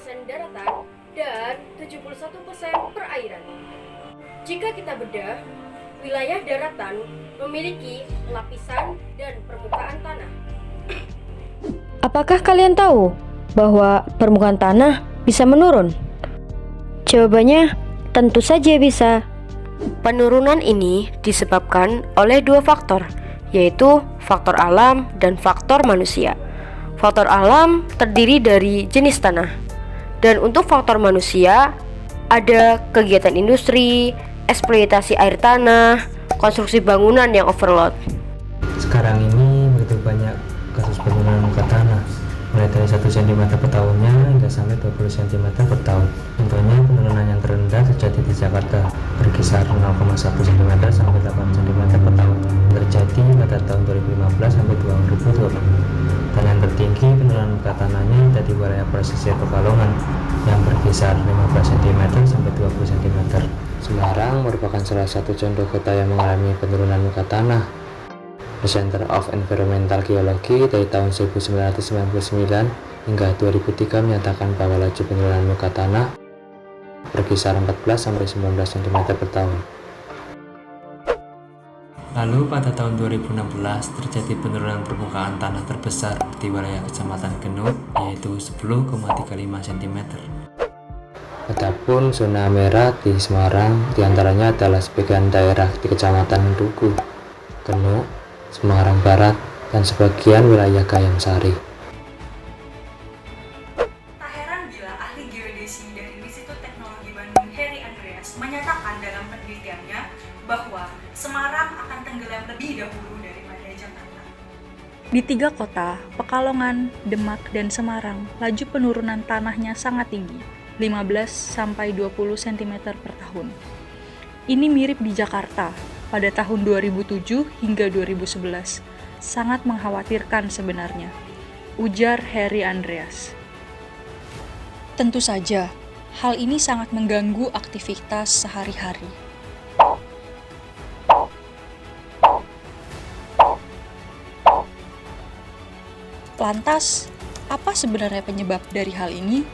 daratan dan 71% perairan. Jika kita bedah, wilayah daratan memiliki lapisan dan permukaan tanah. Apakah kalian tahu bahwa permukaan tanah bisa menurun? Jawabannya tentu saja bisa. Penurunan ini disebabkan oleh dua faktor, yaitu faktor alam dan faktor manusia. Faktor alam terdiri dari jenis tanah, dan untuk faktor manusia ada kegiatan industri, eksploitasi air tanah, konstruksi bangunan yang overload. Sekarang ini begitu banyak kasus penurunan muka tanah, mulai dari 1 cm per tahunnya hingga sampai 20 cm per tahun. Contohnya penurunan yang terendah terjadi di Jakarta, berkisar 0,1 cm sampai 8 cm per tahun, terjadi pada tahun 2015 sampai 2020. Dan yang tertinggi penurunan muka tanahnya ada di wilayah pesisir Pekalongan yang berkisar 15 cm sampai 20 cm. Semarang merupakan salah satu contoh kota yang mengalami penurunan muka tanah. The Center of Environmental Geology dari tahun 1999 hingga 2003 menyatakan bahwa laju penurunan muka tanah berkisar 14-19 cm per tahun. Lalu pada tahun 2016 terjadi penurunan permukaan tanah terbesar di wilayah Kecamatan Genuk, yaitu 10,35 cm. Adapun zona merah di Semarang diantaranya adalah sebagian daerah di Kecamatan Duku, Genuk, Semarang Barat, dan sebagian wilayah Gayam Sari. Tak heran bila ahli geodesi dari Institut Teknologi Bandung Heri Andreas menyatakan dalam penelitiannya bahwa Semarang akan tenggelam lebih dahulu daripada Jakarta. Di 3 kota, Pekalongan, Demak, dan Semarang, laju penurunan tanahnya sangat tinggi, 15-20 cm per tahun. Ini mirip di Jakarta pada tahun 2007 hingga 2011. Sangat mengkhawatirkan sebenarnya, ujar Heri Andreas. Tentu saja, hal ini sangat mengganggu aktivitas sehari-hari. Lantas, apa sebenarnya penyebab dari hal ini?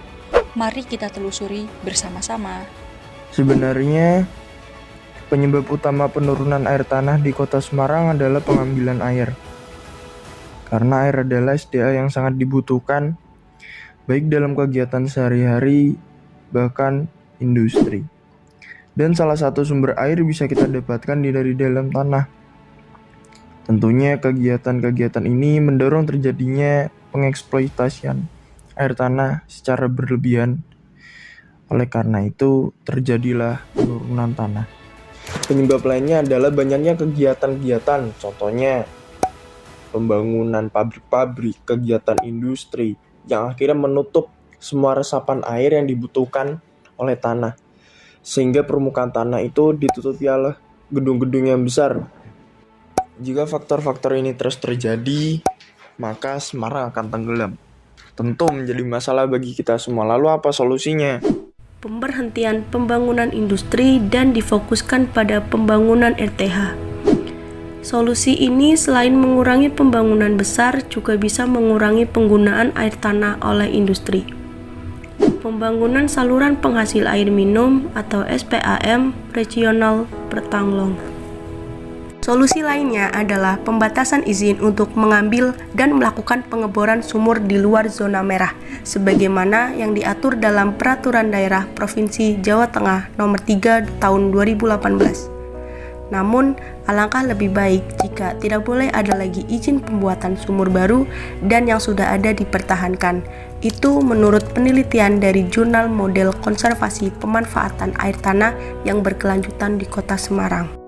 Mari kita telusuri bersama-sama. Sebenarnya, penyebab utama penurunan air tanah di kota Semarang adalah pengambilan air. Karena air adalah SDA yang sangat dibutuhkan, baik dalam kegiatan sehari-hari, bahkan industri. Dan salah satu sumber air bisa kita dapatkan dari dalam tanah. Tentunya kegiatan-kegiatan ini mendorong terjadinya pengeksploitasian air tanah secara berlebihan. Oleh karena itu, terjadilah penurunan tanah. Penyebab lainnya adalah banyaknya kegiatan-kegiatan, contohnya pembangunan pabrik-pabrik, kegiatan industri, yang akhirnya menutup semua resapan air yang dibutuhkan oleh tanah. Sehingga permukaan tanah itu ditutupi oleh gedung-gedung yang besar. Jika faktor-faktor ini terus terjadi, maka Semarang akan tenggelam. Tentu menjadi masalah bagi kita semua. Lalu apa solusinya? Pemberhentian pembangunan industri dan difokuskan pada pembangunan RTH. Solusi ini selain mengurangi pembangunan besar juga bisa mengurangi penggunaan air tanah oleh industri. Pembangunan saluran penghasil air minum atau SPAM regional Pertanglong. Solusi lainnya adalah pembatasan izin untuk mengambil dan melakukan pengeboran sumur di luar zona merah, sebagaimana yang diatur dalam Peraturan Daerah Provinsi Jawa Tengah Nomor 3 Tahun 2018. Namun, alangkah lebih baik jika tidak boleh ada lagi izin pembuatan sumur baru dan yang sudah ada dipertahankan. Itu menurut penelitian dari Jurnal Model Konservasi Pemanfaatan Air Tanah yang berkelanjutan di Kota Semarang.